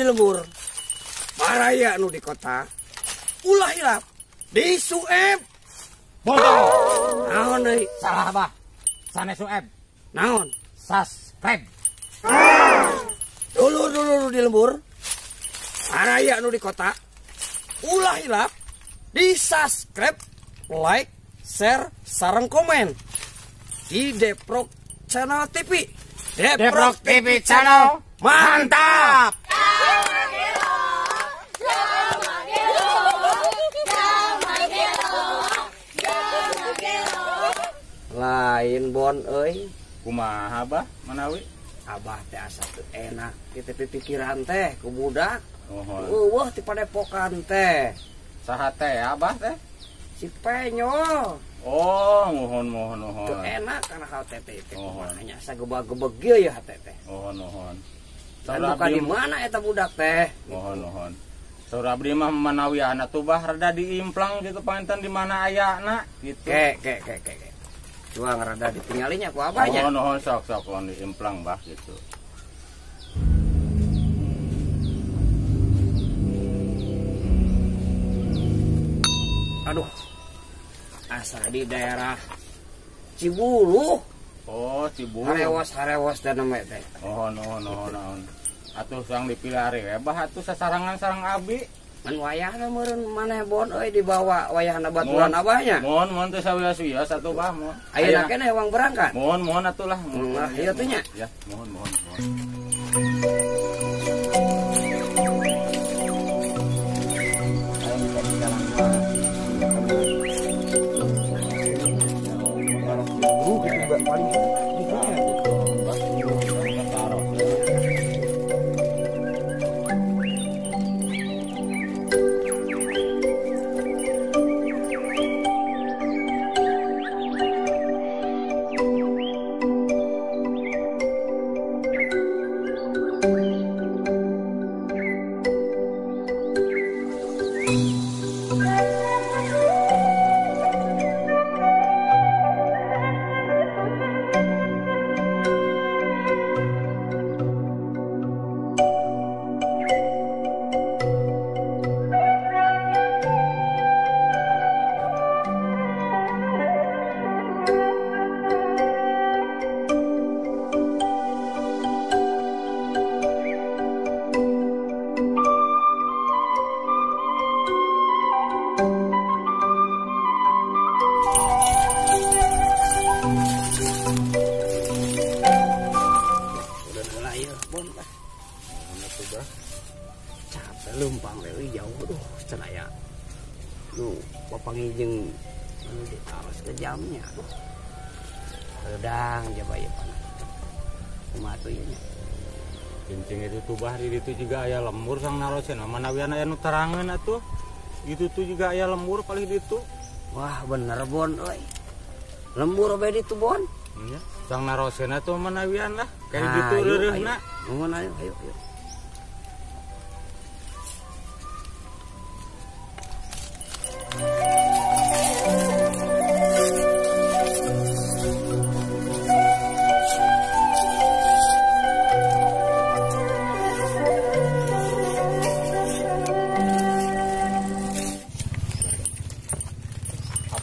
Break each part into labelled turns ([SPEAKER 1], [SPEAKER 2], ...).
[SPEAKER 1] lembur. Maraya nu di kota. Ulah hilap di Sueb.
[SPEAKER 2] Bodoh.
[SPEAKER 1] Naon deui?
[SPEAKER 2] Salah bah. Sanes Sueb.
[SPEAKER 1] Naon?
[SPEAKER 2] Subscribe.
[SPEAKER 1] Dulu di lembur. Maraya nu di kota. Ulah hilap di subscribe, like, share, sareng komen di Deprok Channel TV.
[SPEAKER 2] Deprok TV Channel.
[SPEAKER 1] Mantap. Lain bon euy.
[SPEAKER 2] Kumaha bah Manawi?
[SPEAKER 1] Abah teh asa teu enak di pikiran teh ku budak.
[SPEAKER 2] Mohon.
[SPEAKER 1] Eueuh ti padepokan teh.
[SPEAKER 2] Saha teh abah teh?
[SPEAKER 1] Si Penyol.
[SPEAKER 2] Oh, mohon.
[SPEAKER 1] Teu enak kana hal teh teh.
[SPEAKER 2] Mohon.
[SPEAKER 1] Hanya sagebag-gebeg ieu ya teh teh.
[SPEAKER 2] Mohon.
[SPEAKER 1] Dan bukan di mana eta budak teh.
[SPEAKER 2] Mohon. Saur abdi mah Manawi anak tuh bah rada diimplang gitu panten di mana ayana gitu.
[SPEAKER 1] Ke. Cuma ngerada ditinggalinya ku abahnya.
[SPEAKER 2] Mohon sok on diimplang bah gitu.
[SPEAKER 1] Aduh. Asa di daerah Cibulu.
[SPEAKER 2] Oh, Cibulu.
[SPEAKER 1] Harewas dan nama teh.
[SPEAKER 2] Mohon. Atuh sang dipilari we bah atuh sasarangan sareng abi.
[SPEAKER 1] Man wayahna meureun maneh bon euy dibawa wayahna baturan abahnya.
[SPEAKER 2] Mohon teh sawias-wias atuh bah mohon.
[SPEAKER 1] Ayeuna keneh uang berangkat.
[SPEAKER 2] Mohon atuh lah.
[SPEAKER 1] Nah, ieu teh nya.
[SPEAKER 2] Ya, mohon.
[SPEAKER 1] Lumpang leuwih jauh tuh cenaya. Nu papangijeng anu ditaros ke jamnya tuh. Redang jaba ieu panas. Kumaha tuh ieu nya?
[SPEAKER 2] Kencing itu tuh bah di ditu juga aya lembur sang narosen manawi aya nu terangeun atuh. Itu tuh juga aya lembur palih ditu.
[SPEAKER 1] Wah bener bon euy. Lembur bae ditu bon.
[SPEAKER 2] Nya, sang narosen atuh manawian lah kayak gitu reureuna.
[SPEAKER 1] Nuhun ayo.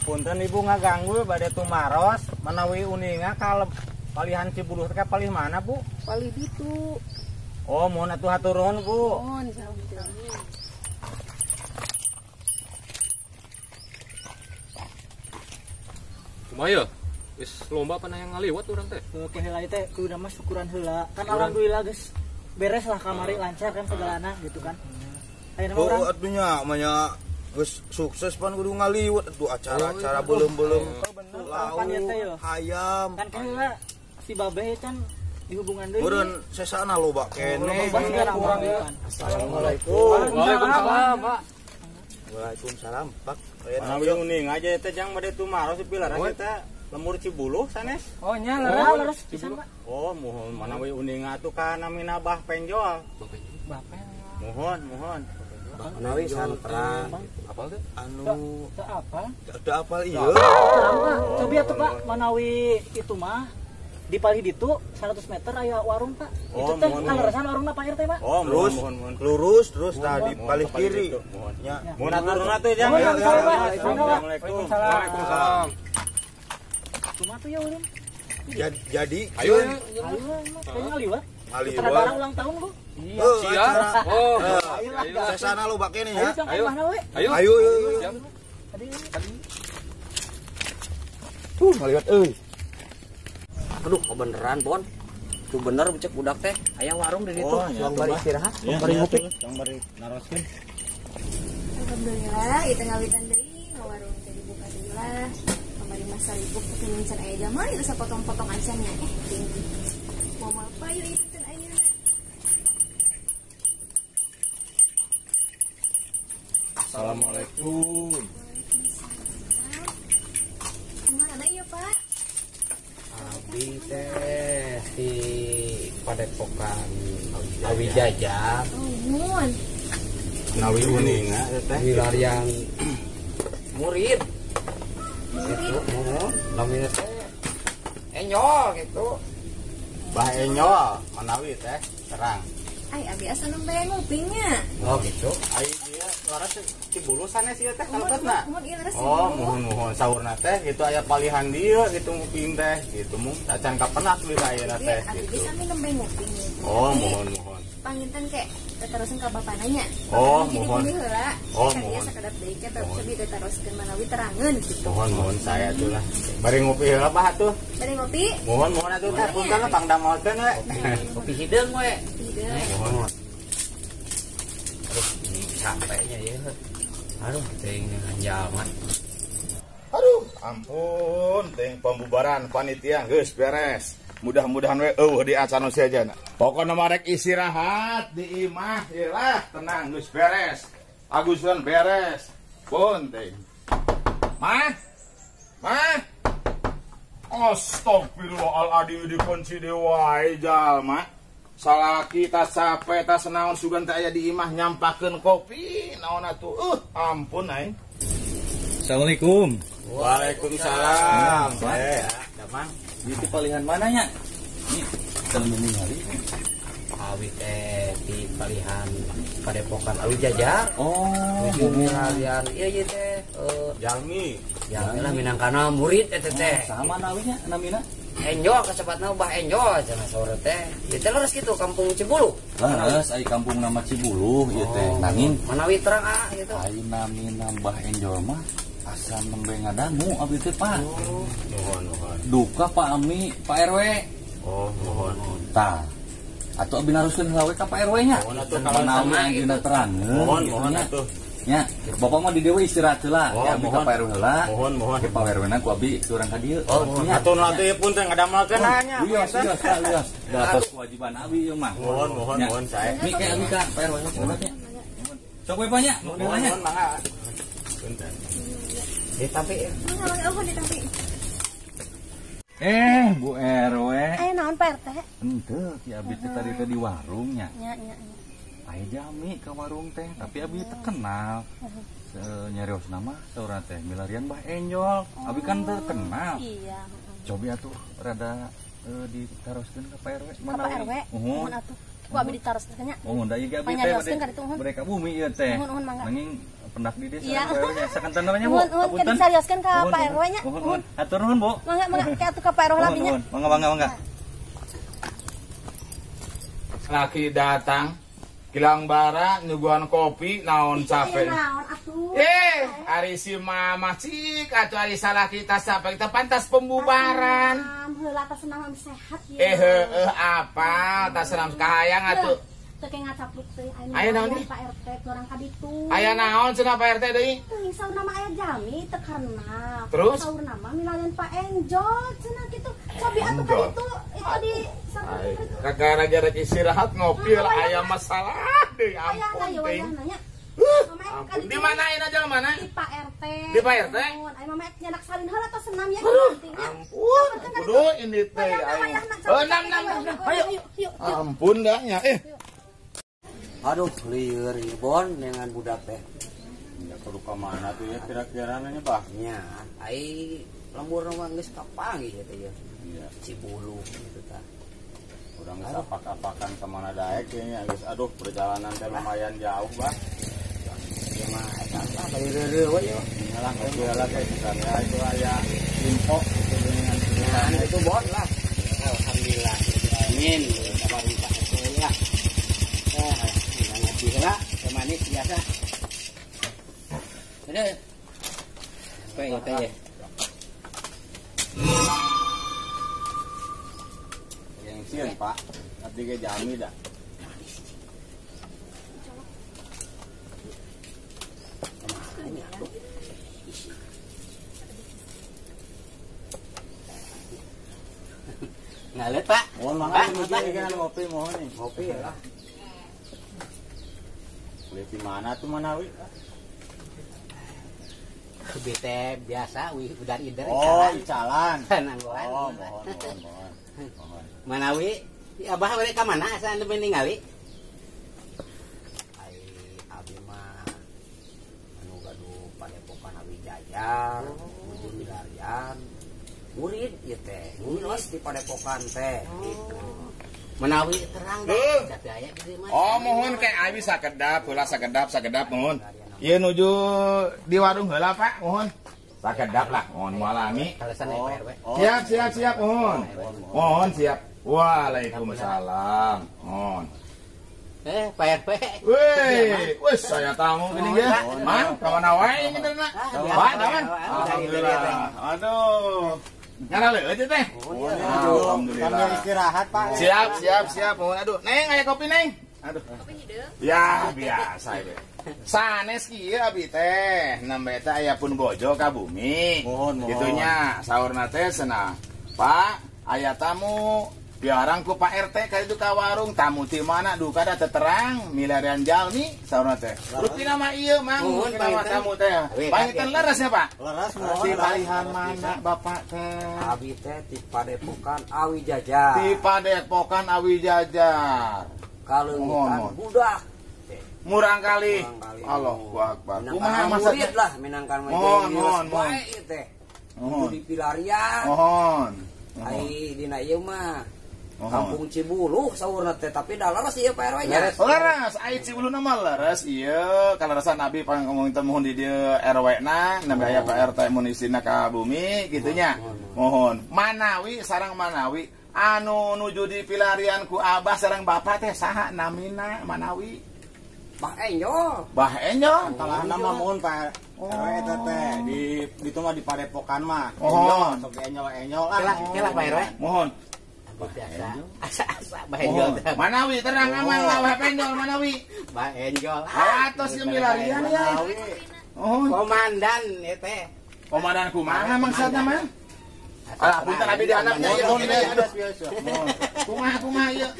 [SPEAKER 2] Punten ibu ngaganggu bade tumaros manawi uninga ka palihan Cibuluh teh palih mana bu?
[SPEAKER 3] Palih ditu.
[SPEAKER 2] Oh mohon atuh haturun bu.
[SPEAKER 3] Mohon sampun.
[SPEAKER 4] Kumaha wis lomba pernah yang ngaliwat urang teh.
[SPEAKER 3] Oke heula teh kudu mah syukuran heula. Kan alhamdulillah geus beres lah kamari lancar kan segalana gitu kan. Ayeuna mah urang
[SPEAKER 5] atunya manya geus sukses pan kudu ngaliwat atuh acara-acara belum hayam.
[SPEAKER 3] Kan heula si Babeh can dihubungan deui.
[SPEAKER 5] Meureun sesana loba keneh.
[SPEAKER 1] Assalamualaikum.
[SPEAKER 4] Waalaikumsalam, Pak.
[SPEAKER 5] Waalaikumsalam, Pak.
[SPEAKER 2] Manawi uning aja teh jang bade tumaros pilar teh lembur Cibuluh sanes.
[SPEAKER 3] Oh nya leres pisan Pak.
[SPEAKER 2] Oh mohon manawi uning atuh kana minabah penjol.
[SPEAKER 3] Bapak.
[SPEAKER 2] Mohon.
[SPEAKER 1] Manawi santra.
[SPEAKER 4] Apal teh?
[SPEAKER 5] Anu
[SPEAKER 3] Teu apa?
[SPEAKER 5] ada apal ieu.
[SPEAKER 3] Cobi atuh Pak manawi itu mah di palih ditu 100 meter aya warung Pak.
[SPEAKER 2] Oh,
[SPEAKER 3] Itu teh
[SPEAKER 2] mohon,
[SPEAKER 3] kaleresan warungna Pak RT Pak.
[SPEAKER 2] Oh,
[SPEAKER 5] Terus
[SPEAKER 2] mohon.
[SPEAKER 5] lurus terus tadi
[SPEAKER 2] Mohon,
[SPEAKER 5] paling
[SPEAKER 2] ke paling
[SPEAKER 5] kiri.
[SPEAKER 2] itu, mohon.
[SPEAKER 5] Ya.
[SPEAKER 2] Mohon aturna tuh
[SPEAKER 3] Mohon,
[SPEAKER 2] jangan.
[SPEAKER 3] Pak.
[SPEAKER 2] Assalamualaikum.
[SPEAKER 4] Waalaikumsalam.
[SPEAKER 3] Cuma tuh ya ulun.
[SPEAKER 5] Jadi
[SPEAKER 4] Ayo.
[SPEAKER 3] Ayo, kayaknya ngaliwat. Acara
[SPEAKER 5] ngaliwat.
[SPEAKER 3] ulang tahun Bu.
[SPEAKER 5] Iya.
[SPEAKER 4] Sia. Oh.
[SPEAKER 5] Saya sana lo pakai nih
[SPEAKER 3] Ayo
[SPEAKER 5] ya.
[SPEAKER 3] cang
[SPEAKER 4] Ayo.
[SPEAKER 3] mana we?
[SPEAKER 4] Ayo.
[SPEAKER 5] Ayo.
[SPEAKER 4] Siap.
[SPEAKER 3] Tadi
[SPEAKER 5] Ngaliwat euy.
[SPEAKER 1] Aduh, kebeneran Bon. Itu bener cek budak teh aya warung di ditu.
[SPEAKER 2] Oh, ya,
[SPEAKER 1] Yang bari
[SPEAKER 2] tuh, Bah.
[SPEAKER 1] istirahat,
[SPEAKER 2] Ya,
[SPEAKER 1] bari ngopi.
[SPEAKER 2] yang bari naroskeun.
[SPEAKER 6] Alhamdulillah, itu ngawitan deui warung jadi buka deui lah. Kemarin masa libur teh ngincer aya jamal itu sapotong-potong acannya. Tinggi. Mau apa yuk itu teh ayeuna.
[SPEAKER 2] Assalamualaikum.
[SPEAKER 6] Kemana ya Pak?
[SPEAKER 1] Abi teh di Padepokan Awi Jajak,
[SPEAKER 6] Oh, mun.
[SPEAKER 2] Nawi uninga teh.
[SPEAKER 1] wilayah murid. Gitu, mohon. Namanya teh Enyol gitu.
[SPEAKER 2] Bah Enyol, manawi teh terang.
[SPEAKER 6] Ai abi asa nembe ngupingnya.
[SPEAKER 1] Oh gitu.
[SPEAKER 2] Ai dia suara Cibulu sanes ieu teh kalebetna.
[SPEAKER 6] Mun ieu resep.
[SPEAKER 2] Oh, mohon saurna teh gitu aya palihan dieu gitu nguping teh gitu mung tacan kapenak beli ayeuna teh
[SPEAKER 6] Abi
[SPEAKER 2] gitu.
[SPEAKER 6] bisa nembe nguping.
[SPEAKER 2] Oh, mohon.
[SPEAKER 6] Panginten ke teterusan ka bapak nanya.
[SPEAKER 2] Oh,
[SPEAKER 6] Jadi
[SPEAKER 2] mohon.
[SPEAKER 6] bumi heula.
[SPEAKER 2] Oh,
[SPEAKER 6] Kan
[SPEAKER 2] mohon.
[SPEAKER 6] ieu sakadap deui ke tapi teteruskeun manawi terangeun gitu.
[SPEAKER 2] Mohon saya tuh lah. Bari ngopi heula bah atuh.
[SPEAKER 6] Dari ngopi?
[SPEAKER 2] Mohon atuh teh punten lah pangdamalkeun we.
[SPEAKER 1] Kopi hidung we.
[SPEAKER 6] Tidak.
[SPEAKER 2] Mohon.
[SPEAKER 1] Aduh, ini capeknya ya. Aduh, ting dengan jaman.
[SPEAKER 5] Aduh, ampun, ting pembubaran panitia geus beres. Mudah-mudahan we di acara saja. Pokoknya marek istirahat di imah, iyalah tenang geus beres. Agusan beres. Pun ting. Mah. Astagfirullahaladzim dikunci deui jalma. Salaki tas sape tas naon sugan teh aya di imah nyampakeun kopi naon atuh. Ampun aing.
[SPEAKER 7] Assalamualaikum.
[SPEAKER 2] Waalaikumsalam.
[SPEAKER 1] Damang.
[SPEAKER 7] Itu palihan mananya? Ini dalam hari.
[SPEAKER 1] Awi teh di palihan Padepokan Awi Jajak.
[SPEAKER 7] Oh,
[SPEAKER 1] Wilayah iya teh.
[SPEAKER 2] Jalmi.
[SPEAKER 1] Ya lah minangkana murid eta teh.
[SPEAKER 7] sama nawinya namina.
[SPEAKER 1] Enjol kecepatna bah enjol cenah sore teh. Ieu teh leres kitu kampung Cibulu.
[SPEAKER 7] Laras ai kampung nama Cibulu ieu teh. Nanging
[SPEAKER 1] Manawi terang gitu.
[SPEAKER 7] ai namina Mbah Enjol mah asa nembe ngadangu abi teh Pak.
[SPEAKER 2] Mohon.
[SPEAKER 7] Duka Pak Ami, Pak RW.
[SPEAKER 2] Oh, mohon.
[SPEAKER 7] Tah. Atau abi naruskeun heula we ka Pak RW nya.
[SPEAKER 2] Mohon atuh
[SPEAKER 7] Manawi
[SPEAKER 2] kalau
[SPEAKER 7] anjeunna terangeun.
[SPEAKER 2] Mohon atuh.
[SPEAKER 7] Nya, Bapak mah di dewe istirahat heula.
[SPEAKER 2] Oh,
[SPEAKER 7] Ya abi ka
[SPEAKER 2] mohon.
[SPEAKER 7] Pak RW heula.
[SPEAKER 2] Mohon.
[SPEAKER 7] Ke Pak RW na ku abi urang ka dieu.
[SPEAKER 2] Oh, mohon.
[SPEAKER 7] Nya.
[SPEAKER 2] Atuh nanti punten ngadamalkeun hanya.
[SPEAKER 7] Lias. Da atas kewajiban abi ieu mah.
[SPEAKER 2] Mohon
[SPEAKER 7] Nya.
[SPEAKER 2] saya.
[SPEAKER 7] Mi kayak abi ka Pak RW nya. Sok we banyak,
[SPEAKER 2] Mohon mangga. Punten.
[SPEAKER 1] Tapi
[SPEAKER 6] Mangga eueuh ditampi.
[SPEAKER 7] Bu RW.
[SPEAKER 6] Aya naon Pak RT?
[SPEAKER 7] Henteu, ki abi teh tadi teh di warungnya.
[SPEAKER 6] Nya.
[SPEAKER 7] Aya jami ke warung teh, tapi abi teh kenal. Nyarios nama saurang teh milarian Mbah Enjol. Abi kan terkenal.
[SPEAKER 6] Iya.
[SPEAKER 7] Cobi atuh rada ditaroskeun ka Pak RW.
[SPEAKER 6] Ka Pak RW. Mohon atuh. Ku abi ditaroskeun nya.
[SPEAKER 7] Oh, da ieu abi teh
[SPEAKER 6] Panyarioskeun ka ditu, mohon.
[SPEAKER 7] mereka bumi ieu teh.
[SPEAKER 6] Mohon mangga.
[SPEAKER 7] Nanging pendak di desa
[SPEAKER 6] Iya.
[SPEAKER 7] Pak RW nya sakanten namanya Bu.
[SPEAKER 6] Mohon ka disarioskeun ka Pak RW nya.
[SPEAKER 7] Mohon. Atur nuhun Bu.
[SPEAKER 6] Mangga ke atuh ka Pak RW labinya.
[SPEAKER 7] Mangga.
[SPEAKER 5] Laki datang kilang bara nyuguhan kopi naon capek.
[SPEAKER 6] Naon atuh?
[SPEAKER 5] Ari si mama cik atuh ari salah kita sampai kita pantas pembubaran.
[SPEAKER 6] Heula tas senam sehat ya.
[SPEAKER 5] Apa tas senam kahayang atuh.
[SPEAKER 6] Teu ke ngacapluk teh
[SPEAKER 5] Aya naon deui?
[SPEAKER 6] Pak RT kurang ka ditu.
[SPEAKER 5] Aya naon cenah Pak RT deui?
[SPEAKER 6] Teuing saur nama aya jami teu karena.
[SPEAKER 5] Terus?
[SPEAKER 6] Saur nama milarian Pak Enjol cenah kitu. Cobi atuh ka ditu itu di sareng kitu.
[SPEAKER 5] Gara-gara istirahat ngopi lah aya masalah deui
[SPEAKER 6] Aya
[SPEAKER 5] ampun
[SPEAKER 6] aya
[SPEAKER 5] ting.
[SPEAKER 6] wayah nanya.
[SPEAKER 5] Ampun di mana ayeuna jalan mana?
[SPEAKER 6] Di Pak RT.
[SPEAKER 5] Di Pak RT?
[SPEAKER 6] Aya mama nyanak salin heula tos senam ya pentingnya.
[SPEAKER 5] Ampun, kudu ini teh ayo. Nam. Ayo.
[SPEAKER 6] Yuk.
[SPEAKER 5] Ampun dah nya
[SPEAKER 1] aduh lieur ieu Bon dengan budak teh.
[SPEAKER 2] Ya kudu ka mana tuh ya kira-kira nanya Bah.
[SPEAKER 1] Nya, ai lembur mah geus kapanggih eta ya.
[SPEAKER 7] Iya.
[SPEAKER 1] Cibulu gitu tah.
[SPEAKER 7] Udah nggak apak-apakan kemana daek kayaknya guys. Aduh perjalanan teh lumayan jauh bah.
[SPEAKER 1] Ya mah eta lah bari reureuh we yo.
[SPEAKER 7] Nyalah segala kayak misalnya itu aya info gitu dengan
[SPEAKER 1] Nah, itu bos lah. Alhamdulillah. Amin. Kabar kita ya. Ngasih lah, manis biasa. Ada. Baik itu ya.
[SPEAKER 7] yang sieun Pak. Abdi ge jami dah.
[SPEAKER 1] Ngalet Pak.
[SPEAKER 7] Mohon
[SPEAKER 1] Pak,
[SPEAKER 7] maaf
[SPEAKER 1] Pak.
[SPEAKER 7] ini kan ngopi mohon nih.
[SPEAKER 1] Ngopi ya lah.
[SPEAKER 7] Beli di mana tuh Manawi?
[SPEAKER 1] Bete biasa udah ider
[SPEAKER 7] Oh, Icalan.
[SPEAKER 1] Nanggoan.
[SPEAKER 7] Oh, mohon.
[SPEAKER 1] Manawi, abah mereka mana asal anu ningali? Ai abi mah anu gaduh padepokan Abi Jajar, nuju milarian. Murid ieu teh, ngurus di padepokan teh gitu. Manawi terang deh, tapi aya di dieu mah.
[SPEAKER 5] Oh, mohon kayak abi sakedap, heula sakedap mohon. Ieu nuju di warung heula Pak, mohon. Sakedap lah, mohon walami.
[SPEAKER 1] Kalesan oh. PRW.
[SPEAKER 5] Siap, mohon. Mohon siap. Waalaikumsalam. Mohon.
[SPEAKER 1] Pak RW.
[SPEAKER 5] Wes saya tamu gini ya. Mah, kawan wae ini bener. Pak, kawan. Alhamdulillah. Aduh. Ngara leueuh teh. Alhamdulillah.
[SPEAKER 7] Sambil istirahat Pak.
[SPEAKER 5] Siap. Mohon aduh. Neng, aya kopi Neng. Aduh. Ya, biasa we. Sanes kieu abi teh, nembe teh aya pun bojo ka bumi.
[SPEAKER 7] Mohon.
[SPEAKER 5] Gitunya, saurna teh cenah. Pak, aya tamu biarang ku Pak RT ka itu ka warung, tamu ti mana duka da terang milarian jalmi saurna teh. Rutina mah ieu mang, nama tamu teh. Pangitan lerasnya Pak.
[SPEAKER 7] Leras
[SPEAKER 5] Di palihan mana Bapak teh?
[SPEAKER 1] Abi teh ti padepokan Awi Jajar.
[SPEAKER 5] Di padepokan Awi Jajar.
[SPEAKER 1] Kaleuwitan budak.
[SPEAKER 5] Murang kali. Allahu Akbar. Kumaha
[SPEAKER 1] murid lah minangkan
[SPEAKER 5] mohon.
[SPEAKER 1] Bae teh. Di pilarian.
[SPEAKER 5] Mohon.
[SPEAKER 1] Ai dina ieu mah Kampung Cibulu saurna teh tapi da laras ieu Pak RW nya.
[SPEAKER 5] Laras, ai Cibulu na mah laras ieu kalarasan abi pang ngomong teh mohon di dieu RW na nembe aya Pak RT mun isina ka bumi kitu nya. Mohon. Manawi sareng Manawi anu nuju di pilarian ku Abah sareng Bapak teh saha namina Manawi?
[SPEAKER 1] Bah Enjol.
[SPEAKER 7] Kalau nama mohon Pak RW eta teh di ditu mah di padepokan mah.
[SPEAKER 5] Mohon.
[SPEAKER 7] Sok enyol
[SPEAKER 1] Kelah Pak RW.
[SPEAKER 5] Mohon.
[SPEAKER 1] Biasa. Asa Bah Enjol.
[SPEAKER 5] Manawi terang aman lah Enjol Manawi.
[SPEAKER 1] Bah Enjol.
[SPEAKER 5] Atos ieu milarian ya. Oh,
[SPEAKER 1] Komandan ieu teh.
[SPEAKER 5] komandan kumaha maksudna mah? Alah, punten abi di anaknya ieu. Kumaha ieu?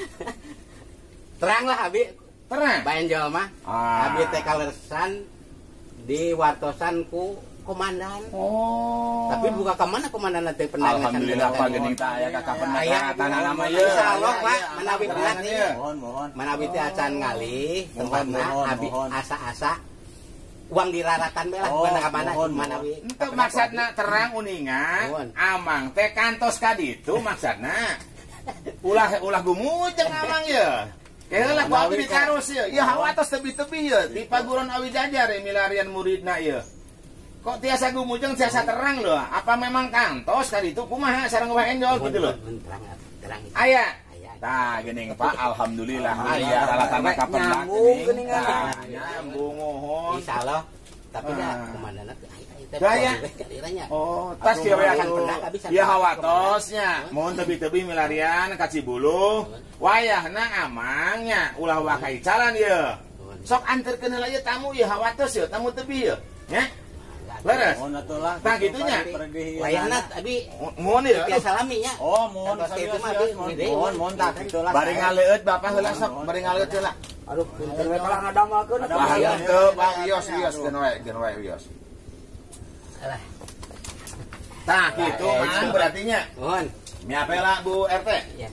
[SPEAKER 1] Terang lah abi.
[SPEAKER 5] Terang.
[SPEAKER 1] Bah Enjol mah. Abi teh kaleresan di wartosan ku komandan.
[SPEAKER 5] Oh.
[SPEAKER 1] Tapi buka ke mana komandan teh pendangan.
[SPEAKER 5] Alhamdulillah Pak geuning teh aya ka pendekatan nama ieu.
[SPEAKER 1] Insyaallah Pak, manawi berat ieu.
[SPEAKER 7] Mohon.
[SPEAKER 1] Manawi teh acan ngalih tempatna abi asa-asa uang diraratan bae lah mana manawi.
[SPEAKER 5] Henteu maksudna terang uningan, amang teh kantos ka ditu maksudna. Ulah gumujeng amang ieu. Keula ku abi dikarus ieu. Ieu hawatos tebi-tebi ieu di paguron Awi Jajar milarian muridna ieu. Kok tiasa gumujeng tiasa terang lho. Apa memang kantos ka ditu kumaha sareng Wah Enjol gitu lho.
[SPEAKER 1] Terang.
[SPEAKER 5] Aya. Tah geuning Pak alhamdulillah aya alatana ka pendak geuning. Nyambung mohon.
[SPEAKER 1] Insyaallah. Tapi dah komandanna teh
[SPEAKER 5] Gaya. Oh, tas kieu we akan pendak. Ieu hawatosnya. Mohon tebi-tebi milarian ka Cibulu. Wayahna amangnya ulah wa ka Icalan ieu. Sok anterkeun heula ieu tamu ieu hawatos ieu, tamu tebi ieu. Nya. Leres.
[SPEAKER 7] Mohon atulah.
[SPEAKER 5] Tah gitunya.
[SPEAKER 1] Wayahna abi
[SPEAKER 5] Mohon ieu.
[SPEAKER 1] tiasa salaminya.
[SPEAKER 7] Oh, mohon
[SPEAKER 1] Itu mah abi
[SPEAKER 7] mohon tak itulah.
[SPEAKER 5] Bari ngaleueut Bapak heula sok, bari ngaleut heula.
[SPEAKER 1] Aduh, punten we kalah ngadamalkeun.
[SPEAKER 5] Bahaya teu, Bang Wios geun wae Wios.
[SPEAKER 1] Alah.
[SPEAKER 5] Tah kitu mah berarti nya.
[SPEAKER 1] Mohon.
[SPEAKER 5] Miapela Bu RT.
[SPEAKER 1] Ya.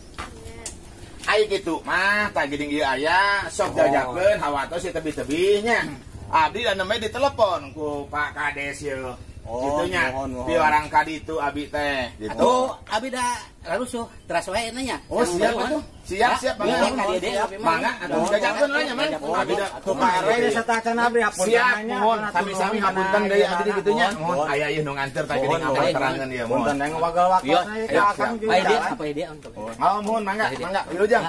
[SPEAKER 5] Ai kitu mah tah geuning ieu aya sok jajakeun hawatos ieu tebi-tebi nya. Abdi dan namanya ditelepon ku Pak Kades ieu. Gitunya. Di orang kadi itu abi teh. Gitu.
[SPEAKER 1] Atuh abi da larusuh teras wae nanya.
[SPEAKER 5] Oh, siap atuh. Siap mangga atuh jajakeun lah nya man. Abi da
[SPEAKER 2] Tuh Pak RW geus satacan abdi hapunten
[SPEAKER 5] siap
[SPEAKER 2] nya.
[SPEAKER 5] mohon sami-sami hapunten deui abdi di kitunya. Mohon aya ieu nu nganter tadi geuning apa terangan ieu mohon.
[SPEAKER 2] Punten yang wagal-wagal saya akang juga.
[SPEAKER 1] Apa ide untuk?
[SPEAKER 5] Oh, mohon mangga wilujeng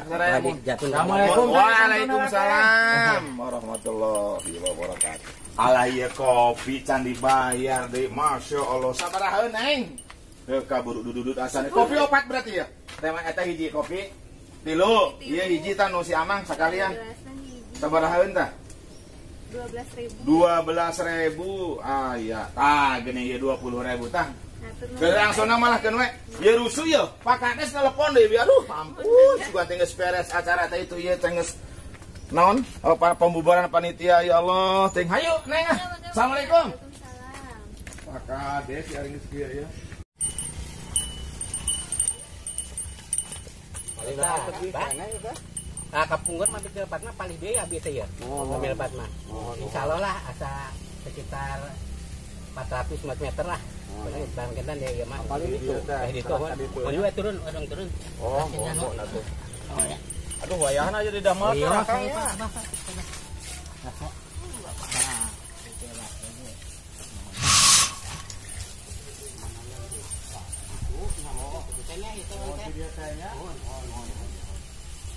[SPEAKER 5] saraya mohon.
[SPEAKER 2] Assalamualaikum.
[SPEAKER 5] Waalaikumsalam warahmatullahi wabarakatuh. Alah ieu kopi can dibayar deui. Masyaallah sabaraha neng. Teu kaburu dudut asana. Kopi opat berarti ya. Teh eta hiji kopi. 3. Ieu hiji tah nu si Amang sakalian. Sabaraha tah?
[SPEAKER 6] 12.000.
[SPEAKER 5] 12.000. Ah iya. Tah geuning ieu 20.000 tah. Keur langsung malah keun we. Ieu rusuh ye. Pak Kades telepon deui. Aduh, ampun. Sugan teh geus beres acara teh itu ieu teh geus naon? Pembubaran panitia ya Allah. Teh hayu neng. Assalamualaikum.
[SPEAKER 6] Waalaikumsalam.
[SPEAKER 5] Pak Kades ya geus kieu ya.
[SPEAKER 1] Kapunggur mah bikin lebatna paling deui abi teh ya. Mobil lebat mah. Insyaallah lah asa sekitar 400 meter lah. Bang kendan ya mah. Paling itu. Oh juga turun, odong turun.
[SPEAKER 2] Oh, atuh. Aduh, wayahan aja di damel
[SPEAKER 1] Iya,
[SPEAKER 2] Kang.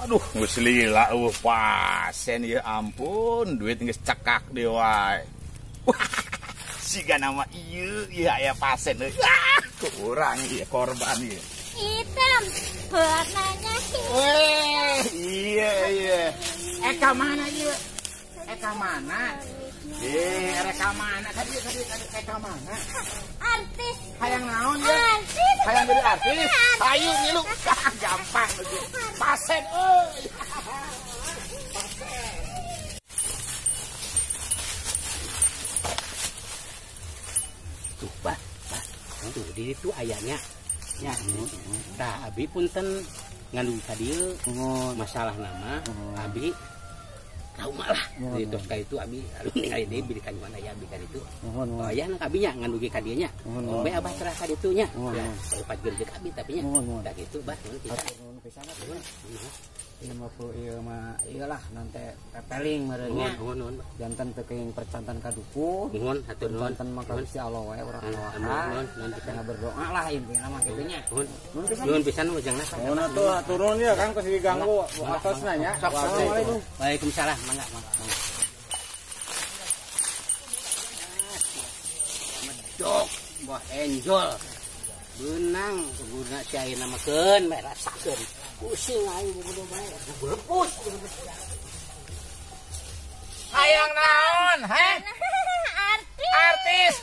[SPEAKER 5] Aduh, geus lila pasen ya ampun, duit geus cekak deui wae. Siga nama ieu aya pasen deui. Kurang ieu korban ieu.
[SPEAKER 6] Hitam, warnanya hitam.
[SPEAKER 5] Weh, iya. Ka mana ieu? Ka mana? Reka mana? Tadi ka mana?
[SPEAKER 6] Artis.
[SPEAKER 5] Hayang naon ya?
[SPEAKER 6] Artis.
[SPEAKER 5] Hayang jadi artis. Ayo ngilu. Gampang begitu. Pasen euy.
[SPEAKER 1] Tuh, Bah. Tuh di situ ayahnya. Ya. Tah abi punten ngandung ka dieu. Masalah nama abi trauma lah. Terus ka itu abi anu ningali deui birikan mana ya abi ka ditu. Oh aya na abi nya ngandugi ka dieu nya. Bae abah cerah ka ditu nya. Ya, upat gerjek abi tapi nya. Da kitu bah nuhun pisan.
[SPEAKER 8] Ini mah iyalah nanti pepeling merenya
[SPEAKER 1] Nuhun.
[SPEAKER 8] jantan teuing percantan ka dukun
[SPEAKER 1] Nuhun hatur nuhun.
[SPEAKER 8] jantan maka Gusti Allah wae urang
[SPEAKER 1] Nuhun
[SPEAKER 8] kita berdoa lah intinya mah kitu nya.
[SPEAKER 1] Nuhun pisan ujangna.
[SPEAKER 2] Nuhun atuh turun ya Kang geus diganggu atosna nya.
[SPEAKER 8] Assalamualaikum.
[SPEAKER 1] Waalaikumsalam. Mangga. Medok Mbah Enjol. Beunang guna si ayeuna makeun bae rasakeun. Pusing aing kudu bae. Belepus.
[SPEAKER 5] Hayang naon, he? Artis.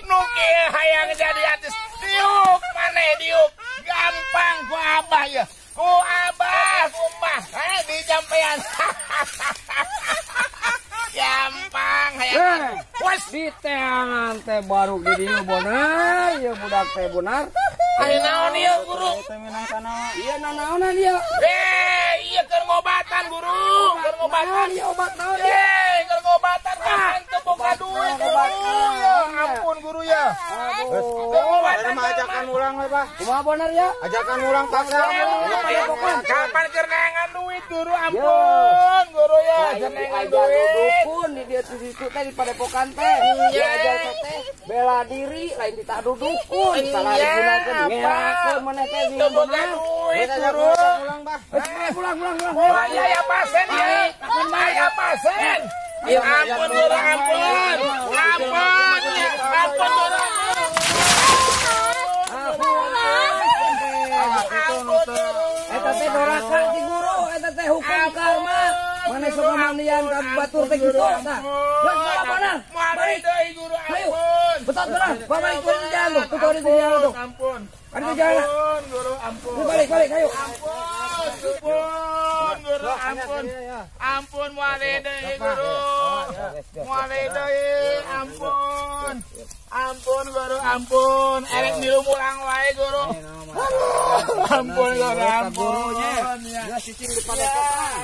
[SPEAKER 5] Nu kieu hayang jadi artis. Diuk maneh diuk. Gampang ku Abah ya. Ku Abah, ku Mbah. Dijampean. Gampang hayang.
[SPEAKER 8] Wes diteangan teh baru di dieu bener ya budak teh benar.
[SPEAKER 5] Ari naon ieu guru?
[SPEAKER 2] Teh minang kana.
[SPEAKER 8] Ieu nanaonan dia.
[SPEAKER 5] Ieu keur ngobatan guru. Keur ngobatan.
[SPEAKER 8] Ieu obat naon?
[SPEAKER 5] Keur ngobatan kan teu boga duit guru. Ya ampun guru ya.
[SPEAKER 8] Aduh.
[SPEAKER 2] Ada mah ajakan ulang we, Pak.
[SPEAKER 8] Kumaha bener ya?
[SPEAKER 2] Ajakan ulang pasar.
[SPEAKER 5] Kapan keur nengan duit guru ampun guru ya. Keur nengan duit.
[SPEAKER 8] Dukun di dia tuh situ teh di padepokan teh. Diajar teh bela diri lain ditadu dukun. Salah digunakeun ngerakeun maneh teh di
[SPEAKER 5] boga duit guru.
[SPEAKER 8] Pulang.
[SPEAKER 5] Aya pasen ya. Aya pasen. Ampun guru ampun. Ampun guru.
[SPEAKER 8] Eta teh doraka si guru, eta teh hukum karma. Mana suka mandian ka batur teh kitu tah. Geus benar.
[SPEAKER 5] Mari deui guru ampun.
[SPEAKER 8] Betot benar. Balik ke jalan tuh. Tuh di jalan tuh.
[SPEAKER 5] Ampun.
[SPEAKER 8] Kan di jalan.
[SPEAKER 5] Ampun guru ampun.
[SPEAKER 8] Balik ayo.
[SPEAKER 5] Ampun guru ampun. Ampun mari deui guru. Mari deui ampun. Ampun guru ampun. Erek milu pulang wae guru. Ampun guru ampun.
[SPEAKER 8] Ya cicing di padepokan.